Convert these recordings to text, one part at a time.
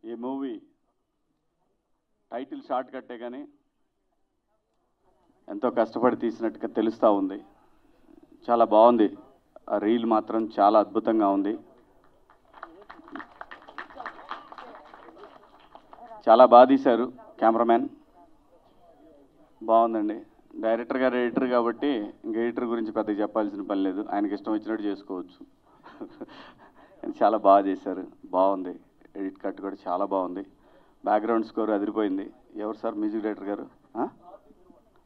ఈ movie title short కట్టే కానీ ఎంతో కష్టపడి తీసినట్టుగా తెలుస్తూ ఉంది. చాలా బాగుంది. ఆ రీల్ మాత్రం చాలా అద్భుతంగా ఉంది. చాలా బాగా తీశారు. కెమెరామ్యాన్ బాగుందండి. డైరెక్టర్ గారు ఎడిటర్ కాబట్టి ఇంక ఎడిటర్ గురించి పెద్దగా చెప్పాల్సిన పని లేదు. ఆయనకి ఇష్టం వచ్చినట్టు చేసుకోవచ్చు. చాలా బాగా చేశారు. బాగుంది. ఎడిట్ కట్ కూడా చాలా బాగుంది. బ్యాక్గ్రౌండ్ స్కోర్ అదిరిపోయింది. ఎవరు సార్ మ్యూజిక్ డైరెక్టర్ గారు?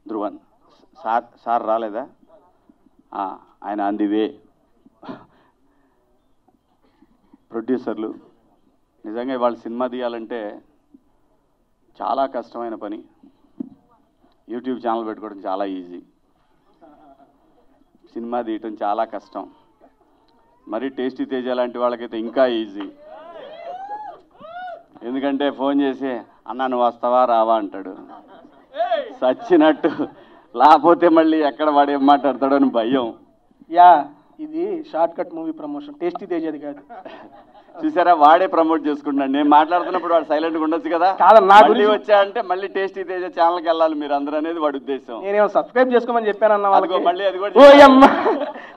ధ్రువన్ సార్ రాలేదా? ఆయన ఆన్ ది వే. ప్రొడ్యూసర్లు నిజంగా ఇవాళ సినిమా తీయాలంటే చాలా కష్టమైన పని. యూట్యూబ్ ఛానల్ పెట్టుకోవడం చాలా ఈజీ, సినిమా తీయటం చాలా కష్టం. మరి టేస్టీ తేజ లాంటి వాళ్ళకైతే ఇంకా ఈజీ. ఎందుకంటే ఫోన్ చేసి అన్నా నువ్వు వస్తావా రావా అంటాడు. సచ్చినట్టు. లేకపోతే మళ్ళీ ఎక్కడ వాడు ఏం మాట్లాడతాడో అని భయం. ఇది short cut movie promotion, tasty తేజది కాదు. చూసారా, వాడే ప్రమోట్ చేసుకుంటున్నాడు. నేను మాట్లాడుతున్నప్పుడు వాడు సైలెంట్గా ఉండొచ్చు కదా. మళ్ళీ వచ్చా అంటే మళ్ళీ టేస్టీ తేజ ఛానల్కి వెళ్ళాలి మీరు అందరూ అనేది వాడి ఉద్దేశం. నేనేమో సబ్స్క్రైబ్ చేసుకోమని చెప్పానన్న వాళ్ళకి. మళ్ళీ అది కూడా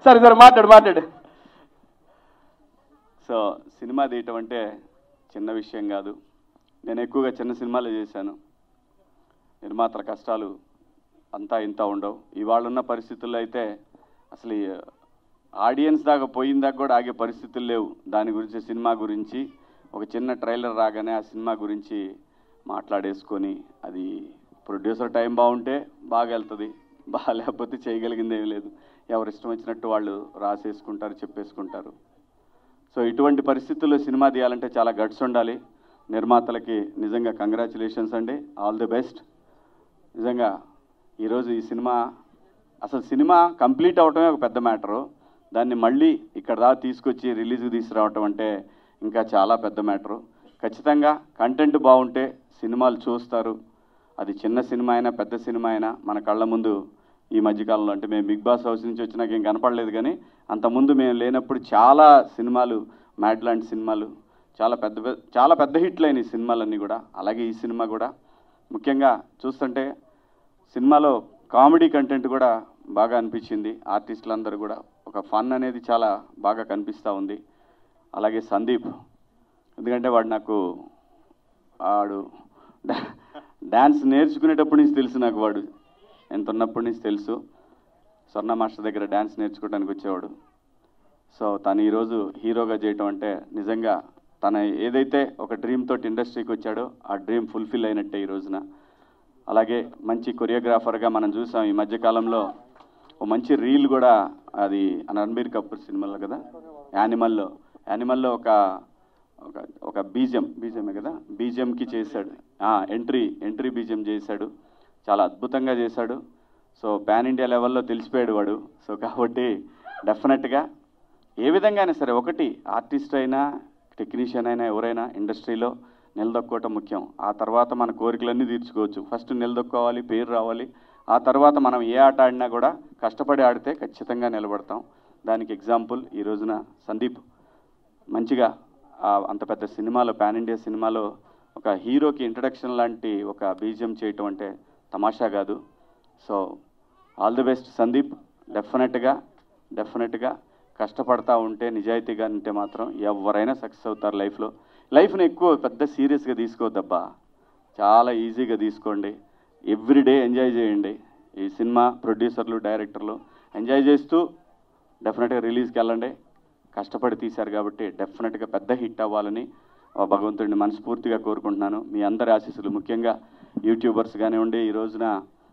సరే మాట్లాడు. సో సినిమా తీయటం అంటే చిన్న విషయం కాదు. నేను ఎక్కువగా చిన్న సినిమాలు చేశాను. నిర్మాతల కష్టాలు అంతా ఇంత ఉండవు. ఇవాళ ఉన్న పరిస్థితుల్లో అయితే అసలు ఆడియన్స్ దాకా పోయిందాకా కూడా ఆగే పరిస్థితులు లేవు. దాని గురించి, సినిమా గురించి ఒక చిన్న ట్రైలర్ రాగానే ఆ సినిమా గురించి మాట్లాడేసుకొని, అది ప్రొడ్యూసర్ టైం బాగుంటే బాగా వెళ్తుంది, బాగాలేకపోతే చేయగలిగింది ఏమీ లేదు. ఎవరు ఇష్టం వచ్చినట్టు వాళ్ళు రాసేసుకుంటారు, చెప్పేసుకుంటారు. సో ఇటువంటి పరిస్థితుల్లో సినిమా తీయాలంటే చాలా గట్స్ ఉండాలి. నిర్మాతలకి నిజంగా కంగ్రాచులేషన్స్ అండి, ఆల్ ది బెస్ట్. నిజంగా ఈరోజు ఈ సినిమా, అసలు సినిమా కంప్లీట్ అవటమే ఒక పెద్ద మ్యాటరు. దాన్ని మళ్ళీ ఇక్కడ దాకా తీసుకొచ్చి రిలీజ్కి తీసుకురావటం అంటే ఇంకా చాలా పెద్ద మ్యాటరు. ఖచ్చితంగా కంటెంట్ బాగుంటే సినిమాలు చూస్తారు. అది చిన్న సినిమా అయినా పెద్ద సినిమా అయినా మన కళ్ళ ముందు ఈ మధ్యకాలంలో, అంటే మేము బిగ్ బాస్ హౌస్ నుంచి వచ్చినాక ఏం కనపడలేదు, కానీ అంతకుముందు మేము లేనప్పుడు చాలా సినిమాలు, మ్యాడ్ లాంటి సినిమాలు చాలా పెద్ద హిట్లు అయినాయి సినిమాలన్నీ కూడా. అలాగే ఈ సినిమా కూడా ముఖ్యంగా చూస్తుంటే సినిమాలో కామెడీ కంటెంట్ కూడా బాగా అనిపించింది. ఆర్టిస్టులందరూ కూడా ఒక ఫన్ అనేది చాలా బాగా కనిపిస్తూ ఉంది. అలాగే సందీప్, ఎందుకంటే వాడు డ్యాన్స్ నేర్చుకునేటప్పటి నుంచి తెలుసు నాకు. వాడు ఎంత ఉన్నప్పటి నుంచి తెలుసు. స్వర్ణ మాస్టర్ దగ్గర డ్యాన్స్ నేర్చుకోవడానికి వచ్చేవాడు. సో తను ఈరోజు హీరోగా చేయటం అంటే నిజంగా తన ఏదైతే ఒక డ్రీమ్ తోటి ఇండస్ట్రీకి వచ్చాడో ఆ డ్రీమ్ ఫుల్ఫిల్ అయినట్టే ఈ రోజున. అలాగే మంచి కొరియోగ్రాఫర్గా మనం చూసాం ఈ మధ్యకాలంలో. ఓ మంచి రీల్ కూడా, అది రణబీర్ కపూర్ సినిమాలో కదా, యానిమల్లో ఒక బీజిఎమే కదా, బీజిఎంకి చేశాడు. ఎంట్రీ బీజిఎం చేశాడు. చాలా అద్భుతంగా చేశాడు. సో పాన్ ఇండియా లెవెల్లో తెలిసిపోయాడు వాడు. సో కాబట్టి డెఫినెట్గా ఏ విధంగా అయినా సరే, ఒకటి ఆర్టిస్ట్ అయినా టెక్నీషియన్ అయినా ఎవరైనా ఇండస్ట్రీలో నిలదొక్కోవటం ముఖ్యం. ఆ తర్వాత మన కోరికలన్నీ తీర్చుకోవచ్చు. ఫస్ట్ నిలదొక్కోవాలి, పేరు రావాలి. ఆ తర్వాత మనం ఏ ఆట ఆడినా కూడా కష్టపడి ఆడితే ఖచ్చితంగా నిలబడతాం. దానికి ఎగ్జాంపుల్ ఈ రోజున సందీప్ మంచిగా అంత పెద్ద సినిమాలో, పాన్ ఇండియా సినిమాలో ఒక హీరోకి ఇంట్రడక్షన్ లాంటి ఒక బీజిఎం చేయటం అంటే తమాషా కాదు. So all the best Sandeep. డెఫినెట్గా కష్టపడతా ఉంటే, నిజాయితీగా ఉంటే మాత్రం ఎవరైనా సక్సెస్ అవుతారు లైఫ్లో. లైఫ్ని ఎక్కువ పెద్ద సీరియస్గా తీసుకోవద్దబ్బా, చాలా ఈజీగా తీసుకోండి. ఎవ్రీడే ఎంజాయ్ చేయండి. ఈ సినిమా ప్రొడ్యూసర్లు, డైరెక్టర్లు ఎంజాయ్ చేస్తూ డెఫినెట్గా రిలీజ్కి వెళ్ళండి. కష్టపడి తీశారు కాబట్టి డెఫినెట్గా పెద్ద హిట్ అవ్వాలని భగవంతుడిని మనస్ఫూర్తిగా కోరుకుంటున్నాను. మీ అందరి ఆశీస్సులు, ముఖ్యంగా యూట్యూబర్స్ కానివ్వండి, ఈ రోజున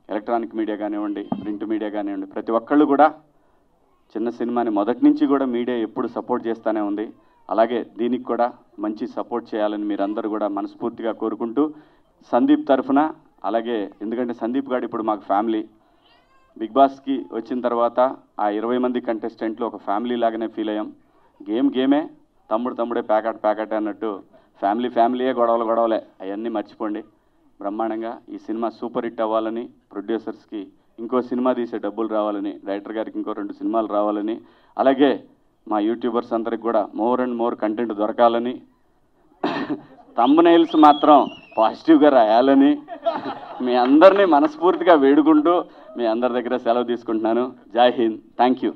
ఎలక్ట్రానిక్ మీడియా కానివ్వండి, ప్రింట్ మీడియా కానివ్వండి, ప్రతి ఒక్కళ్ళు కూడా చిన్న సినిమాని మొదటి నుంచి కూడా మీడియా ఎప్పుడు సపోర్ట్ చేస్తూనే ఉంది. అలాగే దీనికి కూడా మంచి సపోర్ట్ చేయాలని మీరందరూ కూడా మనస్ఫూర్తిగా కోరుకుంటూ, సందీప్ తరఫున, అలాగే ఎందుకంటే సందీప్ గారు ఇప్పుడు మాకు ఫ్యామిలీ. బిగ్ బాస్కి వచ్చిన తర్వాత ఆ 20 మంది కంటెస్టెంట్లు ఒక ఫ్యామిలీ లాగానే ఫీల్ అయ్యాం. గేమే, తమ్ముడే ప్యాకెట్ అన్నట్టు ఫ్యామిలీయే గొడవలే, అవన్నీ మర్చిపోండి. బ్రహ్మాండంగా ఈ సినిమా సూపర్ హిట్ అవ్వాలని, ప్రొడ్యూసర్స్కి ఇంకో సినిమా తీసే డబ్బులు రావాలని, డైరెక్టర్ గారికి ఇంకో 2 సినిమాలు రావాలని, అలాగే మా యూట్యూబర్స్ అందరికి కూడా మోర్ అండ్ మోర్ కంటెంట్ దొరకాలని, థంబ్నెయిల్స్ మాత్రం పాజిటివ్గా రాయాలని మీ అందరినీ మనస్ఫూర్తిగా వేడుకుంటూ మీ అందరి దగ్గర సెలవు తీసుకుంటున్నాను. జై హింద్. Thank you.